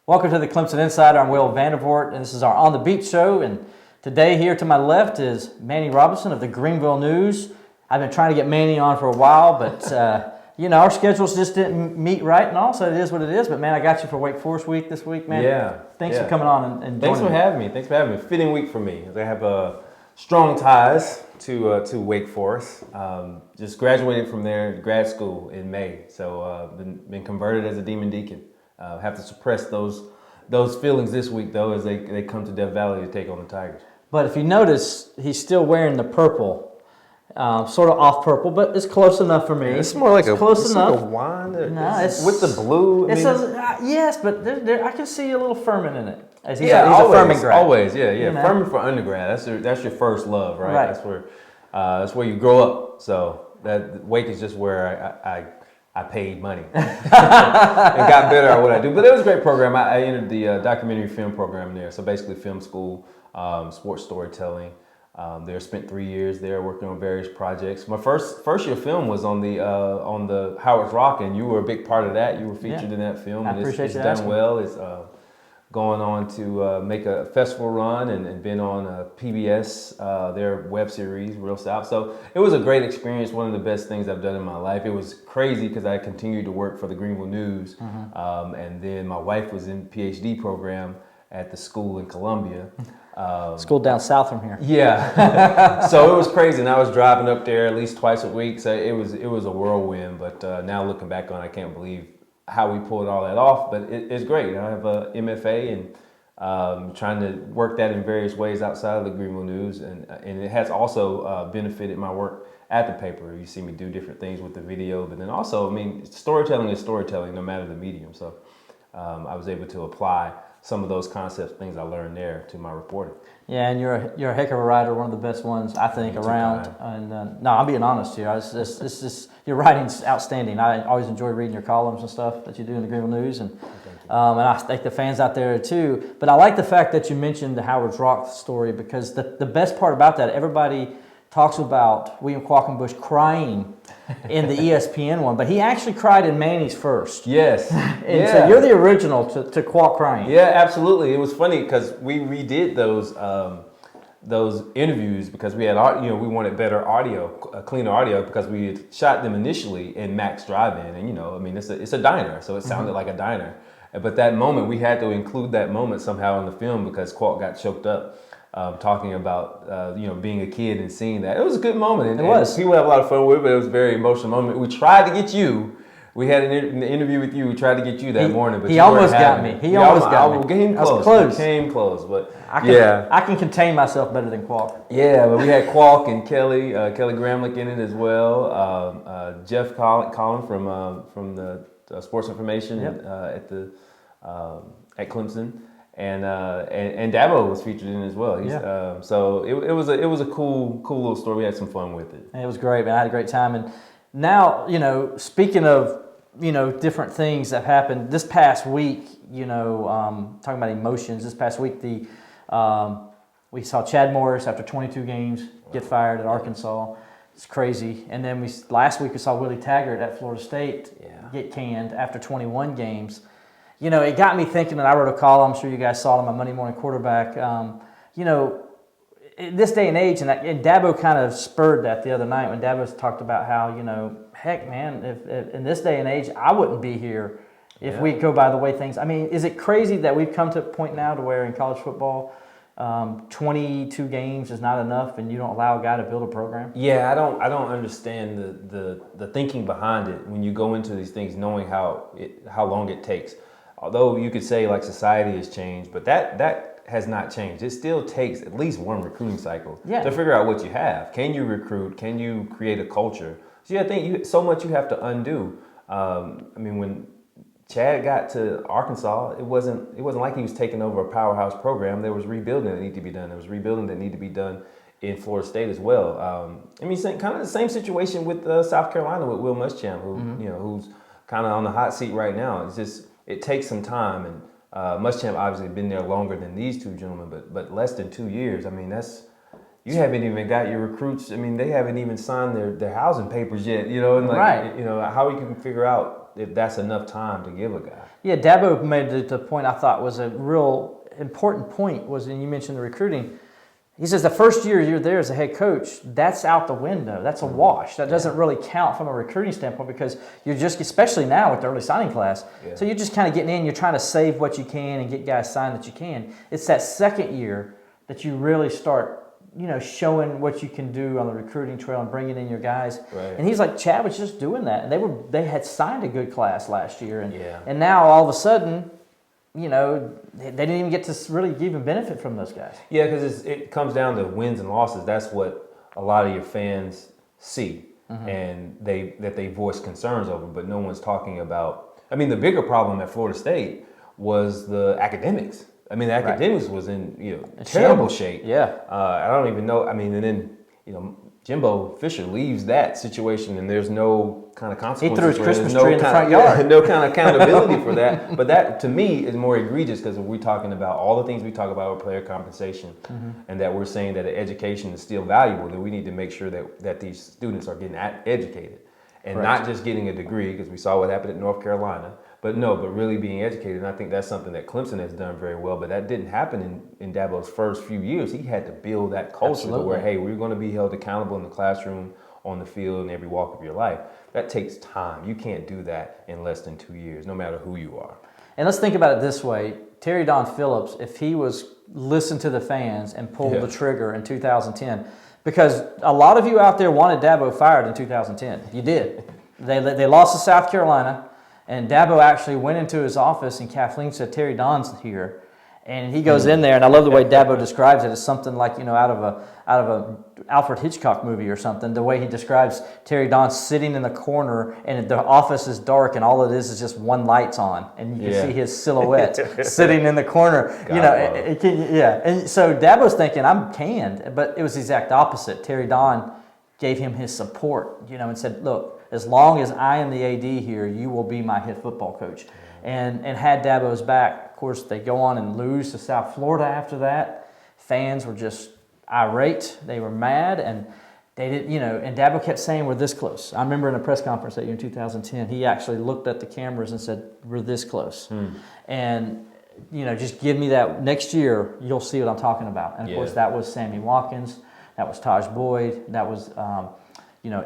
Welcome to the Clemson Insider. I'm Will Vandervoort, and this is our On the Beat show. And today, here to my left is Manny Robinson of the Greenville News. I've been trying to get Manny on for a while, but our schedules just didn't meet right, and all. So it is what it is. But man, I got you for Wake Forest week this week, man. Yeah. Thanks for coming on and thanks for having me. Thanks for having me. Fitting week for me. I have strong ties to Wake Forest. Just graduated from their grad school in May, so been converted as a Demon Deacon. Have to suppress those feelings this week, though, as they come to Death Valley to take on the Tigers. But if you notice, he's still wearing the purple, sort of off purple, but it's close enough for me. It's more like close enough. Like a wand. No, it's with the blue. Yes, but there, I can see a little Furman in it. As he's always, a Furman grad. Always, yeah. You know? Furman for undergrad. That's your first love, right? That's where you grow up. So that Wake is just where I paid money and got better at what I do. But it was a great program. I entered the documentary film program there. So basically film school, sports storytelling. There spent 3 years there working on various projects. My first year film was on the Howard's Rock, and you were a big part of that. You were featured in that film. I appreciate it's you done asking. well. It's going on to make a festival run and been on PBS, their web series, Real South. So it was a great experience, one of the best things I've done in my life. It was crazy because I continued to work for the Greenville News, and then my wife was in PhD program at the school in Columbia. School down south from here. Yeah, so it was crazy, and I was driving up there at least twice a week. So it was a whirlwind. But now looking back on it, I can't believe how we pulled all that off. But it's great. I have a MFA and trying to work that in various ways outside of the Greenville News, and it has also benefited my work at the paper. You see me do different things with the video, but then also, I mean, storytelling is storytelling no matter the medium. So I was able to apply some of those concepts, things I learned there, to my reporting. Yeah, and you're a heck of a writer, one of the best ones I think around. And no, I'm being honest here. It's just your writing's outstanding. I always enjoy reading your columns and stuff that you do in the Greenville News, and I think the fans out there too. But I like the fact that you mentioned the Howard's Rock story, because the best part about that, everybody talks about William Qualkenbush crying in the ESPN one, but he actually cried in Manny's first. Yes. And so you're the original to Qualk crying. Yeah, absolutely. It was funny because we redid those interviews because we had we wanted better audio, cleaner audio, because we had shot them initially in Max Drive-In, and it's a diner, so it sounded like a diner. But that moment, we had to include that moment somehow in the film because Qualk got choked up. Talking about being a kid and seeing that. It was a good moment. And, it was. People had a lot of fun with it, but it was a very emotional moment. We tried to get you. We had an interview with you. We tried to get you that morning, but he almost got me. He almost got me. Came close. Close. Came close, but I can contain myself better than Qualk. Yeah, but we had Qualk and Kelly Gramlich in it as well. Jeff Collin from the Sports Information at Clemson. And Dabo was featured in it as well. So it was a cool little story. We had some fun with it. It was great, man. I had a great time. And now, speaking of different things that happened this past week, talking about emotions. This past week, we saw Chad Morris after 22 games get fired at Arkansas. It's crazy. And then last week we saw Willie Taggart at Florida State get canned after 21 games. It got me thinking, and I wrote a column, I'm sure you guys saw it on my Monday Morning Quarterback. In this day and age, and Dabo kind of spurred that the other night when Dabo talked about how, heck, man, if in this day and age, I wouldn't be here if we go by the way things. I mean, is it crazy that we've come to a point now to where in college football, 22 games is not enough, and you don't allow a guy to build a program? Yeah, I don't understand the thinking behind it when you go into these things knowing how long it takes. Although you could say like society has changed, but that has not changed. It still takes at least one recruiting cycle to figure out what you have. Can you recruit? Can you create a culture? So I think so much you have to undo. When Chad got to Arkansas, it wasn't like he was taking over a powerhouse program. There was rebuilding that needed to be done. There was rebuilding that needed to be done in Florida State as well. Kind of the same situation with South Carolina with Will Muschamp, who's kind of on the hot seat right now. It's just it takes some time, and Muschamp obviously been there longer than these two gentlemen, but less than 2 years. I mean, you haven't even got your recruits. I mean, they haven't even signed their housing papers yet. And how we can figure out if that's enough time to give a guy. Yeah, Dabo made the point I thought was a real important point was, and you mentioned the recruiting. He says the first year you're there as a head coach, that's out the window. That's a wash. That doesn't really count from a recruiting standpoint because you're just, especially now with the early signing class, so you're just kind of getting in, you're trying to save what you can and get guys signed that you can. It's that second year that you really start, showing what you can do on the recruiting trail and bringing in your guys. Right. And he's like, Chad was just doing that. And they had signed a good class last year. And now all of a sudden, they didn't even get to really even benefit from those guys. Yeah, because it comes down to wins and losses. That's what a lot of your fans see, and they voice concerns over. But no one's talking about. I mean, the bigger problem at Florida State was the academics. I mean, the academics was in terrible shape. Yeah, I don't even know. I mean, and then Jimbo Fisher leaves that situation, and there's no kind of consequences. He threw his Christmas no tree in the front yard. No kind of accountability for that. But that, to me, is more egregious because we're talking about all the things we talk about with player compensation, and that we're saying that education is still valuable. That we need to make sure that these students are getting educated, and not just getting a degree, because we saw what happened at North Carolina. But really being educated. And I think that's something that Clemson has done very well. But that didn't happen in Dabo's first few years. He had to build that culture to where, hey, we're going to be held accountable in the classroom, on the field, in every walk of your life. That takes time. You can't do that in less than 2 years, no matter who you are. And let's think about it this way. Terry Don Phillips, if he was listened to the fans and pulled the trigger in 2010, because a lot of you out there wanted Dabo fired in 2010. You did. They lost to South Carolina. And Dabo actually went into his office, and Kathleen said, Terry Don's here. And he goes in there, and I love the way Dabo describes it. It's something like, out of a Alfred Hitchcock movie or something. The way he describes Terry Don sitting in the corner, and the office is dark, and all it is just one light's on, and you can see his silhouette sitting in the corner. And so Dabo's thinking, I'm canned, but it was the exact opposite. Terry Don gave him his support, and said, look, as long as I am the AD here, you will be my head football coach. And had Dabo's back. Of course, they go on and lose to South Florida after that. Fans were just irate. They were mad, and they didn't, and Dabo kept saying, we're this close. I remember in a press conference that year in 2010, he actually looked at the cameras and said, we're this close. And, just give me that. Next year, you'll see what I'm talking about. And, of course, that was Sammy Watkins. That was Taj Boyd. That was...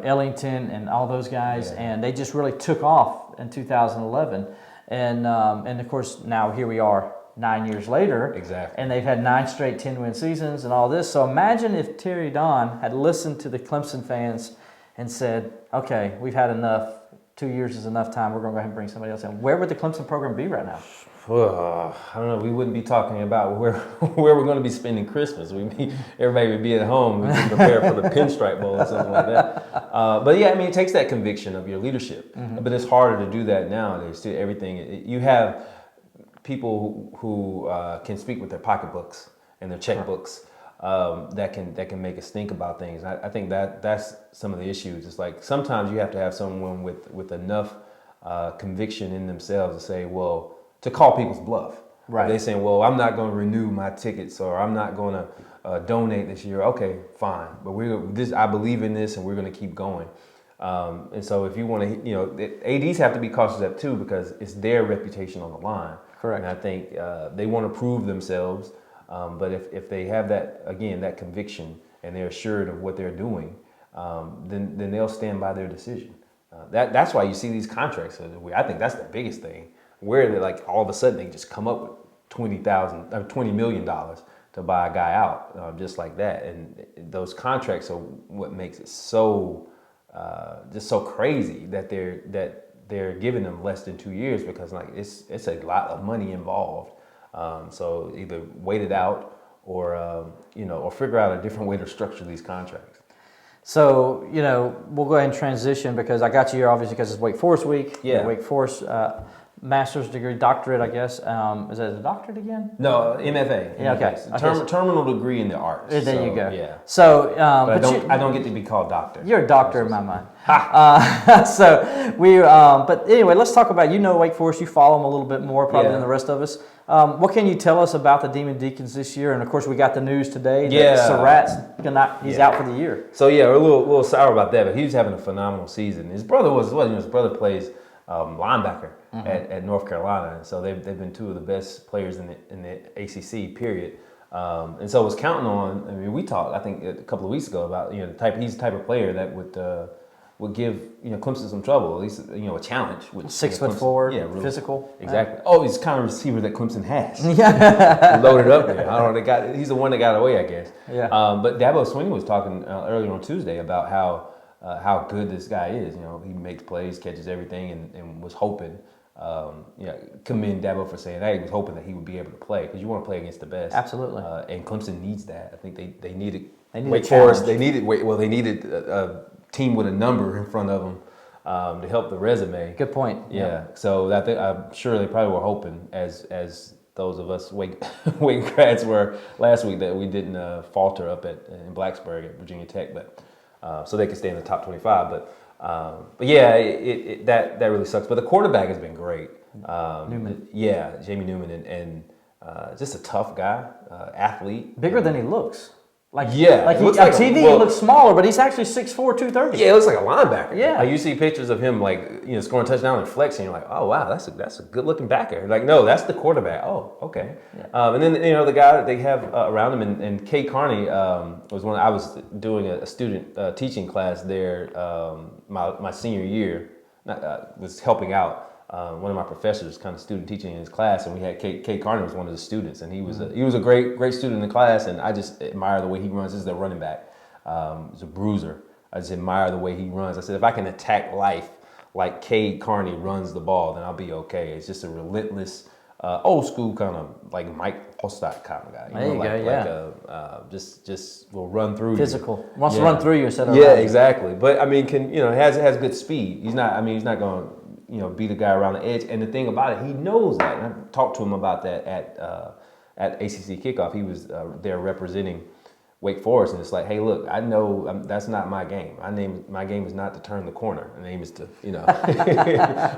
Ellington and all those guys, and they just really took off in 2011. And of course, now here we are 9 years later. Exactly. And they've had 9 straight 10-win seasons and all this. So imagine if Terry Don had listened to the Clemson fans and said, okay, we've had enough. 2 years is enough time. We're going to go ahead and bring somebody else in. Where would the Clemson program be right now? I don't know. We wouldn't be talking about where we're going to be spending Christmas. Everybody would be at home. We'd be prepared for the Pinstripe Bowl or something like that. But yeah, I mean, it takes that conviction of your leadership. But it's harder to do that nowadays. Too. Everything you have people who can speak with their pocketbooks and their checkbooks that can make us think about things. I think that's some of the issues. It's like sometimes you have to have someone with enough conviction in themselves to say, well, to call people's bluff. Right. They saying, well, I'm not going to renew my tickets, or I'm not going to donate this year. Okay, fine. But I believe in this, and we're going to keep going. And so if you want to, ADs have to be cautious of that too, because it's their reputation on the line. Correct. And I think they want to prove themselves. But if they have that conviction, and they're assured of what they're doing, then they'll stand by their decision. That's why you see these contracts. I think that's the biggest thing. Where they like all of a sudden they just come up with $20 million to buy a guy out just like that, and those contracts are what makes it so just so crazy that they're giving them less than 2 years, because like it's a lot of money involved. So either wait it out or figure out a different way to structure these contracts. So, we'll go ahead and transition, because I got you here obviously because it's Wake Forest week. Yeah. Wake Forest master's degree, doctorate, I guess. Is that a doctorate again? No, MFA. Yeah, okay. Terminal degree in the arts. There you go. Yeah. So, but I don't get to be called doctor. You're a doctor in my mind. So but anyway, let's talk about, Wake Forest. You follow them a little bit more probably than the rest of us. What can you tell us about the Demon Deacons this year? And of course, we got the news today that Surratt's he's out for the year. So yeah, we're a little sour about that, but he was having a phenomenal season. His brother plays linebacker. at North Carolina, and so they've been two of the best players in the ACC period. And so I was counting on. I mean, we talked I think a couple of weeks ago about he's the type of player that would give Clemson some trouble, at least a challenge. With 6'4", yeah, really, physical. Exactly. Yeah. Oh, he's the kind of receiver that Clemson has. Yeah, loaded up there. I don't know. He's the one that got away, I guess. Yeah. But Dabo Swinney was talking earlier on Tuesday about how good this guy is. He makes plays, catches everything, and was hoping. Commend Dabo for saying that. He was hoping that he would be able to play because you want to play against the best. Absolutely. And Clemson needs that. I think they needed. They needed Wake Forest. They needed. They needed a team with a number in front of them to help the resume. Good point. Yeah. So I'm sure they probably were hoping, as those of us Wake grads were last week, that we didn't falter up in Blacksburg at Virginia Tech, but so they could stay in the top 25. But yeah, that really sucks. But the quarterback has been great. Newman. Yeah, Jamie Newman, and just a tough guy, athlete. Bigger than he looks. On TV he looks smaller, but he's actually 6'4", 230. Yeah, it looks like a linebacker. Yeah. You see pictures of him scoring a touchdown and flexing. You're like, oh wow, that's a good looking backer. Like, no, that's the quarterback. Oh, okay. Yeah. And then the guy that they have around him, and Kay Carney was one. I was doing a student teaching class there my senior year. Was helping out. One of my professors, kind of student teaching in his class, and we had Kay Carney was one of the students, and he was a great student in the class, and I just admire the way he runs. This is a running back. He's a bruiser. I just admire the way he runs. I said, if I can attack life like Kay Carney runs the ball, then I'll be okay. It's just a relentless, old school kind of like Mike Poststock kind of guy. There you go. Just will run through physical. you. Wants to run through you instead of yeah, exactly. But I mean, has good speed. He's not going to beat the guy around the edge. And the thing about it, he knows that. And I talked to him about that at ACC kickoff. He was there representing Wake Forest, and it's like, hey, look, I know that's not my game. My game is not to turn the corner. My name is to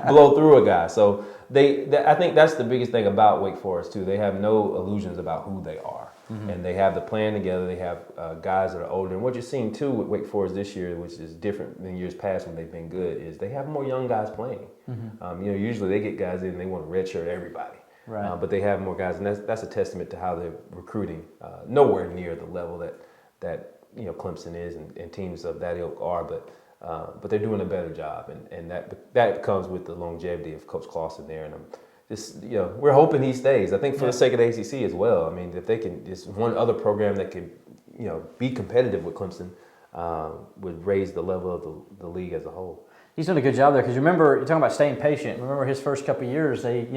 blow through a guy. So I think that's the biggest thing about Wake Forest too. They have no illusions about who they are. And they have the plan together. They have guys that are older. And what you're seeing too with Wake Forest this year, which is different than years past when they've been good, is they have more young guys playing. Usually they get guys in and they want to redshirt everybody. Right. But they have more guys, and that's a testament to how they're recruiting. Nowhere near the level that Clemson is and teams of that ilk are, but they're doing a better job, and that comes with the longevity of Coach Clawson there. And we're hoping he stays. I think for the sake of the ACC as well. I mean, if they can, just one other program that can, be competitive with Clemson, would raise the level of the league as a whole. He's done a good job there because remember, you're talking about staying patient. Remember his first couple of years, they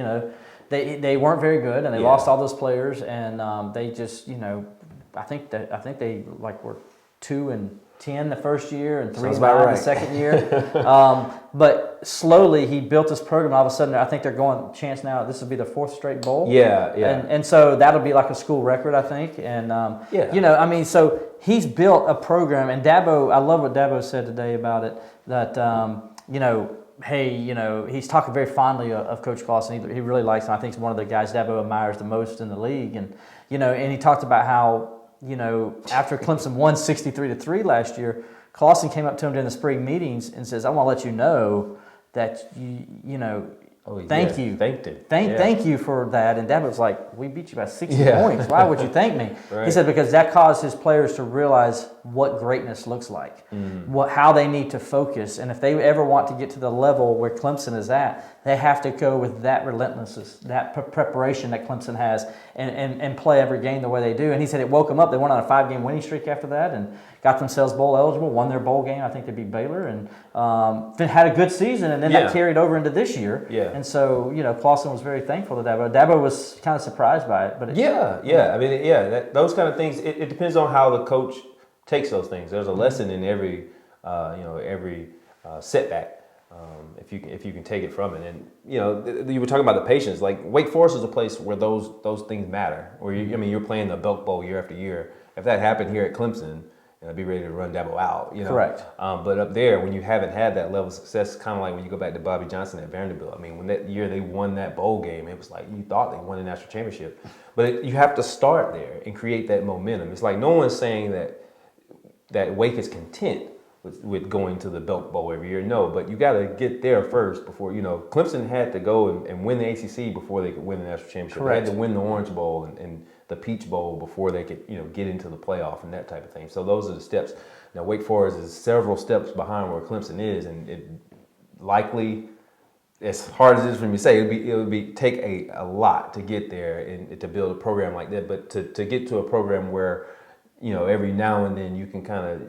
they weren't very good and they lost all those players, and they just I think they were 2-10 the first year and 3-9 the second year. But slowly he built this program. All of a sudden, I think they're going chance now. This will be the 4th straight bowl. Yeah. And so that'll be like a school record, I think. And so he's built a program. And Dabo, I love what Dabo said today about it. That he's talking very fondly of Coach Clawson. He really likes him. I think he's one of the guys Dabo admires the most in the league. And and he talked about how after Clemson won 63-3 last year, Clawson came up to him during the spring meetings and says, "I want to let you know that thank you. Thanked him. Thank you for that." And Dabo was like, "We beat you by 60 points. Why would you thank me?" Right. He said, "Because that caused his players to realize what greatness looks like, how they need to focus, and if they ever want to get to the level where Clemson is at, they have to go with that relentlessness, that preparation that Clemson has, and play every game the way they do." And he said it woke them up. They went on a 5-game winning streak after that and got themselves bowl eligible, won their bowl game. I think they beat Baylor, and had a good season, and then that carried over into this year. Yeah. And so, Clawson was very thankful to Dabo. Dabo was kind of surprised by it. But I mean, those kind of things, it depends on how the coach takes those things. There's a lesson in every setback. If you can take it from it, and you were talking about the patience. Like Wake Forest is a place where those things matter. Where you're playing the Belk Bowl year after year. If that happened here at Clemson, be ready to run Dabo out. Correct. But up there, when you haven't had that level of success, kind of like when you go back to Bobby Johnson at Vanderbilt. I mean, when that year they won that bowl game, it was like you thought they won the national championship. But you have to start there and create that momentum. It's like no one's saying that Wake is content with going to the Belk Bowl every year. No, but you got to get there first before, Clemson had to go and win the ACC before they could win the national championship. Correct. They had to win the Orange Bowl and the Peach Bowl before they could, get into the playoff and that type of thing. So those are the steps. Now, Wake Forest is several steps behind where Clemson is, and it likely, as hard as it is for me to say, it would take a lot to get there and to build a program like that. But to get to a program where, every now and then you can kind of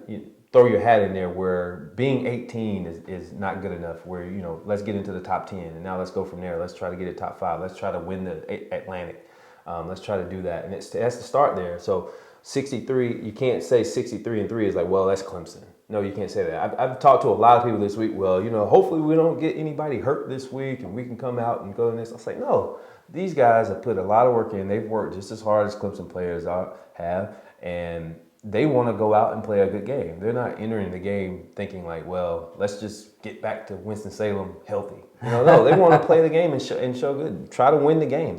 throw your hat in there, where being 18 is not good enough, where, let's get into the top 10 and now let's go from there. Let's try to get a top 5. Let's try to win the Atlantic. Let's try to do that. And it has to start there. So 63, you can't say 63-3 is like, well, that's Clemson. No, you can't say that. I've talked to a lot of people this week. Well, hopefully we don't get anybody hurt this week and we can come out and go in this. I was like, no, these guys have put a lot of work in. They've worked just as hard as Clemson players have, and they want to go out and play a good game. They're not entering the game thinking like, well, let's just get back to Winston-Salem healthy. No, they want to play the game and show good. Try to win the game.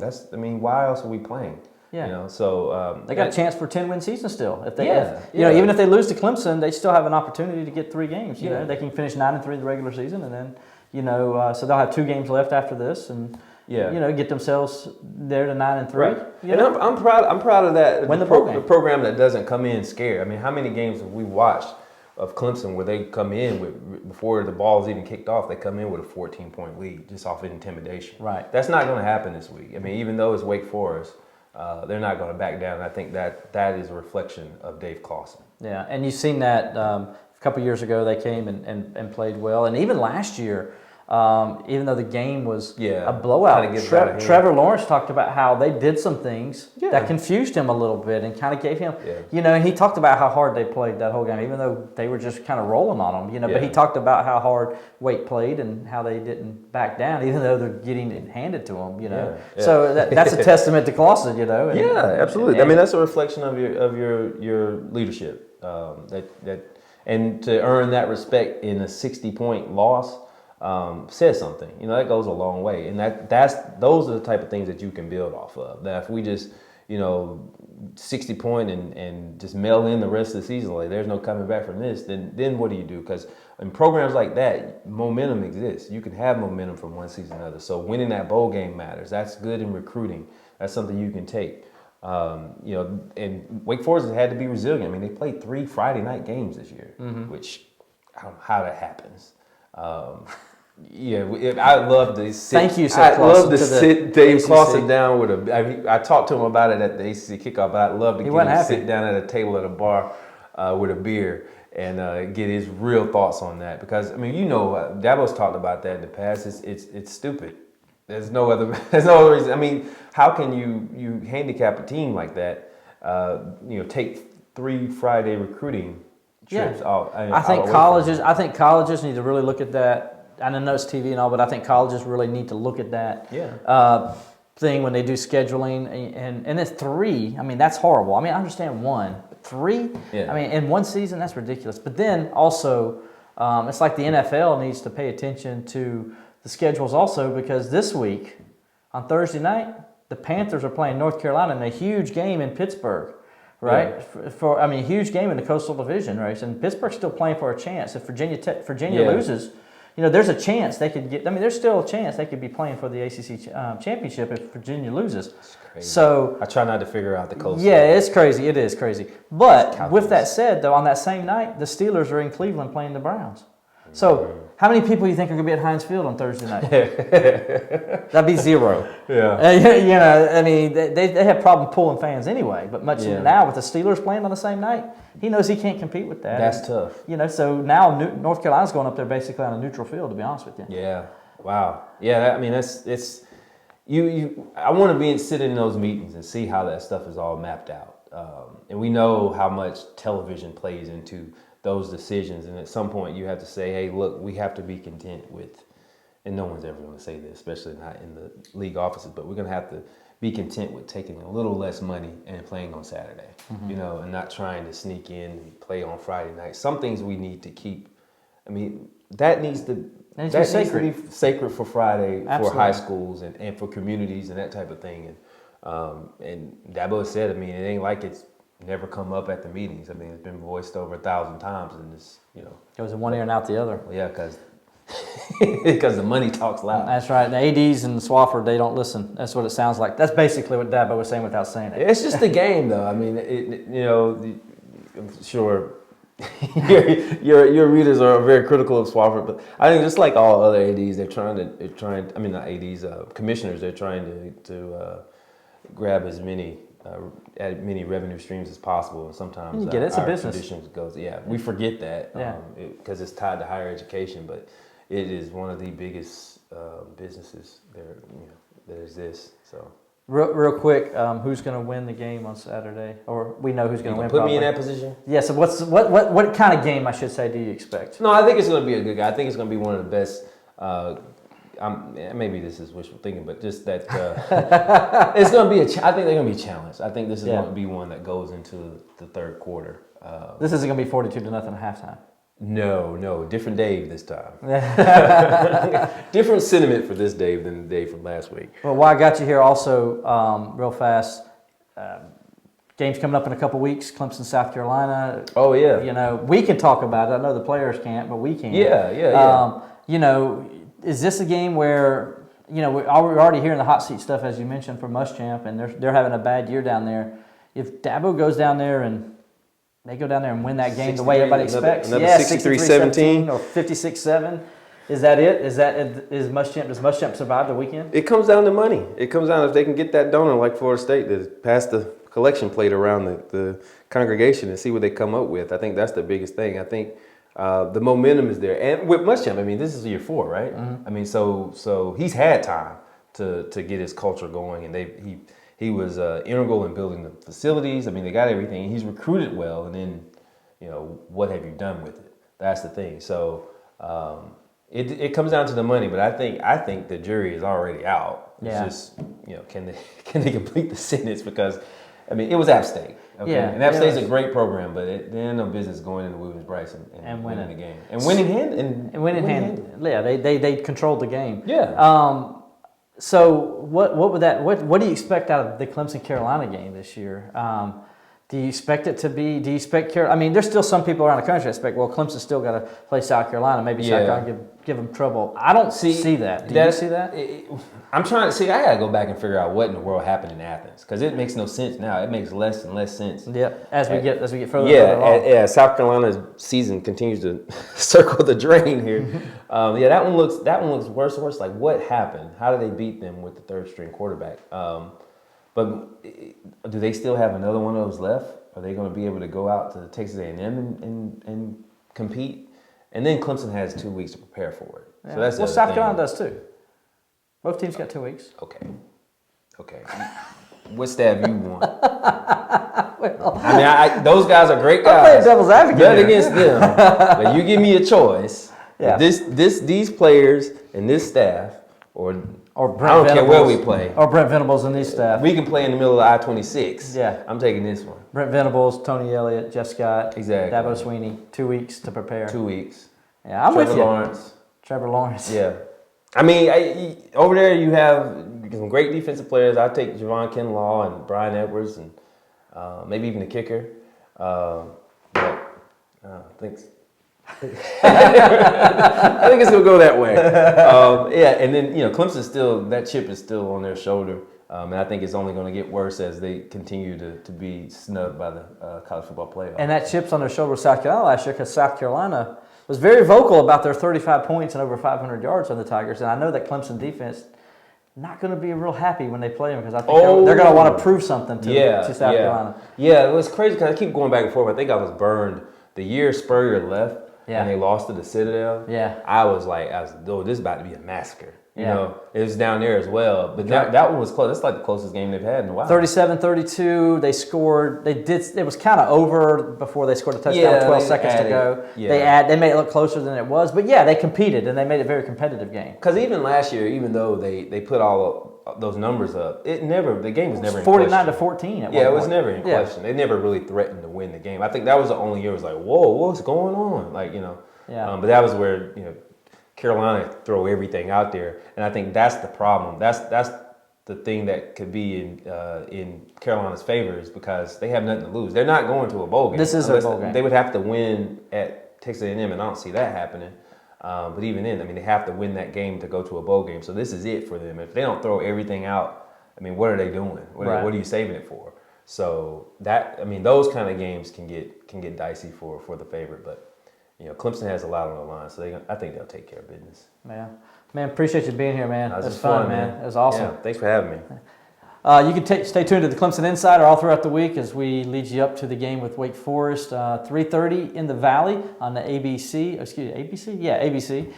Why else are we playing? Yeah. So they got a chance for a 10-win season still. If they, even if they lose to Clemson, they still have an opportunity to get 3 games. You know, they can finish 9-3 in the regular season, and then so they'll have 2 games left after this, and get themselves there to 9-3. Right. And I'm proud. I'm proud of that. Win the program that doesn't come in scared. I mean, how many games have we watched of Clemson where they come in with, before the ball's even kicked off, they come in with a 14-point lead just off intimidation. Right. That's not going to happen this week. I mean, even though it's Wake Forest. They're not going to back down. I think that is a reflection of Dave Clawson. Yeah, and you've seen that a couple years ago they came and played well. And even last year, even though the game was a blowout, Trevor Lawrence talked about how they did some things that confused him a little bit and kind of gave him, and he talked about how hard they played that whole game, even though they were just kind of rolling on them, but he talked about how hard Wake played and how they didn't back down, even though they're getting it handed to them, So that's a testament to Clawson, absolutely. I mean, that's a reflection of your leadership, and to earn that respect in a 60-point loss, says something. That goes a long way, and those are the type of things that you can build off of. That if we just 60 point and just mail in the rest of the season, like there's no coming back from this, then what do you do? Because in programs like that, momentum exists. You can have momentum from one season to another. So winning that bowl game matters. That's good in recruiting. That's something you can take. And Wake Forest has had to be resilient. I mean, they played 3 Friday night games this year, which I don't know how that happens. I'd love to sit. Thank you, I'd love to sit Dave Clawson down with I talked to him about it at the ACC kickoff, but I'd love to get him to sit down at a table at a bar with a beer and get his real thoughts on that. Because Dabo's talked about that in the past. It's stupid. There's no other reason. I mean, how can you handicap a team like that? Take 3 Friday recruiting trips out. I think colleges need to really look at that. I know it's TV and all, but I think colleges really need to look at that thing when they do scheduling. And it's 3. I mean, that's horrible. I mean, I understand 1, but 3. I mean, in one season, that's ridiculous. But then also, it's like the NFL needs to pay attention to the schedules also, because this week on Thursday night, the Panthers are playing North Carolina in a huge game in Pittsburgh. Right, a huge game in the Coastal Division race, and Pittsburgh's still playing for a chance. If Virginia loses, there's a chance they could get. I mean, there's still a chance they could be playing for the ACC championship if Virginia loses. That's crazy. So I try not to figure out the Coastal. Yeah, it's crazy. It is crazy. But with that said, though, on that same night, the Steelers are in Cleveland playing the Browns. So how many people do you think are going to be at Heinz Field on Thursday night? That'd be 0. I mean, they have problem pulling fans anyway. But now with the Steelers playing on the same night, he knows he can't compete with that. That's tough. So now North Carolina's going up there basically on a neutral field, to be honest with you. Yeah. Wow. Yeah. I mean, it's you. I want to sit in those meetings and see how that stuff is all mapped out. And we know how much television plays into those decisions, and at some point you have to say, hey, look, we have to be content with, and no one's ever going to say this, especially not in the league offices, but we're going to have to be content with taking a little less money and playing on Saturday, and not trying to sneak in and play on Friday night. Some things we need to keep. I mean, that needs to be sacred for Friday. Absolutely. For high schools and for communities and that type of thing. And Dabo said, I mean, it ain't like it's never come up at the meetings. I mean, it's been voiced over 1,000 times, and it's Goes in one ear and out the other. well, yeah, because the money talks loud. That's right. The ADs and Swafford, they don't listen. That's what it sounds like. That's basically what Dabo was saying without saying it. It's just the game, though. I mean, I'm sure your readers are very critical of Swafford, but I think just like all other ADs, commissioners, they're trying to grab as many revenue streams as possible, and sometimes you get it. It's a business. Traditions goes. Yeah, we forget that because it's tied to higher education, but it is one of the biggest businesses that exists. So. Real quick, who's going to win the game on Saturday? Or we know who's going to win. Put me in that position. Yeah. So what kind of game, I should say, do you expect? No, I think it's going to be a good guy. I think it's going to be one of the best. Maybe this is wishful thinking, but just that it's going to be I think they're going to be challenged. I think this is going to be one that goes into the third quarter. This isn't going to be 42-0 at halftime. No, different Dave this time. Different sentiment for this Dave than the Dave from last week. Well, while I got you here, also real fast, game's coming up in a couple weeks. Clemson, South Carolina. Oh yeah. We can talk about it. I know the players can't, but we can. Yeah. Is this a game where we're already hearing the hot seat stuff, as you mentioned, from Muschamp, and they're having a bad year down there. If Dabo goes down there and they go down there and win that game the way everybody expects. Another 63-17 or 56-7. Is that it? Does Muschamp survive the weekend? It comes down to money. It comes down if they can get that donor like Florida State to pass the collection plate around the congregation and see what they come up with. I think that's the biggest thing. I think the momentum is there. And with Muschamp, I mean, this is year 4, right? Mm-hmm. I mean, so he's had time to get his culture going, and he was integral in building the facilities. I mean, they got everything. He's recruited well, and then, what have you done with it? That's the thing. So it comes down to the money, but I think the jury is already out. Yeah. It's just, can they complete the sentence? Because, I mean, it was App State. Okay? Yeah, and App State's a great program, but they're no business going into Williams-Brice and winning the game. And winning hand. Yeah, they controlled the game. Yeah. So what do you expect out of the Clemson Carolina game this year? Do you expect I mean, there's still some people around the country that expect, well, Clemson's still got to play South Carolina. Maybe South Carolina give them trouble. I don't see that. Do you see that? I'm trying to see. I got to go back and figure out what in the world happened in Athens, because it makes no sense now. It makes less and less sense. Yep. As we get further along. Yeah. South Carolina's season continues to circle the drain here. That one looks worse and worse. Like, what happened? How did they beat them with the third string quarterback? But do they still have another one of those left? Are they going to be able to go out to Texas A&M and compete? And then Clemson has 2 weeks to prepare for it. Yeah. So that's South Carolina does too. Both teams got 2 weeks. Okay. What stab you want? I mean, those guys are great guys. I'm playing devil's advocate. Bet against them. But you give me a choice. Yeah. These players and this staff, or Brent I don't Venables, care where we play. Or Brent Venables and these staff. We can play in the middle of I-26. Yeah. I'm taking this one. Brent Venables, Tony Elliott, Jeff Scott, exactly. Dabo Sweeney, 2 weeks to prepare. 2 weeks. Yeah, I'm with you. Trevor Lawrence. Yeah. I mean, over there you have some great defensive players. I take Javon Kinlaw and Brian Edwards and maybe even the kicker. Thanks. I think it's gonna go that way. And then Clemson still, that chip is still on their shoulder, and I think it's only going to get worse as they continue to be snubbed by the college football playoff. And that chip's on their shoulder with South Carolina last year, because South Carolina was very vocal about their 35 points and over 500 yards on the Tigers, and I know that Clemson defense not going to be real happy when they play them, because I think they're going to want to prove something to South Carolina. Yeah, it was crazy because I keep going back and forth. I think I was burned the year Spurrier left. Yeah. And they lost to the Citadel. Yeah. I was like, this is about to be a massacre. You know, it was down there as well. But that one was close. That's like the closest game they've had in a while. 37-32. They scored. It was kind of over before they scored a touchdown with 12 seconds to go. Yeah. They made it look closer than it was. But yeah, they competed and they made it a very competitive game. Because even last year, even though they put all those numbers up, the game was never in 49-14 at one it was never in question. They never really threatened to win the game. I think that was the only year it was like, whoa, what's going on? But that was where Carolina throw everything out there, and I think that's the problem. That's the thing that could be in Carolina's favor is because they have nothing to lose. They're not going to a bowl game. This is a bowl game. They would have to win at Texas A&M, and I don't see that happening. But even then, I mean, they have to win that game to go to a bowl game. So this is it for them. If they don't throw everything out, I mean, what are they doing? What are you saving it for? So that, I mean, those kind of games can get dicey for the favorite. But Clemson has a lot on the line, so I think they'll take care of business. Yeah, man, appreciate you being here, man. That was fun, man. It was awesome. Yeah, thanks for having me. You can stay tuned to the Clemson Insider all throughout the week as we lead you up to the game with Wake Forest, 3:30 in the Valley on the ABC. Excuse me, ABC? Yeah, ABC.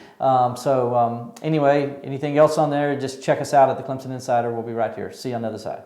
Anyway, anything else on there, just check us out at the Clemson Insider. We'll be right here. See you on the other side.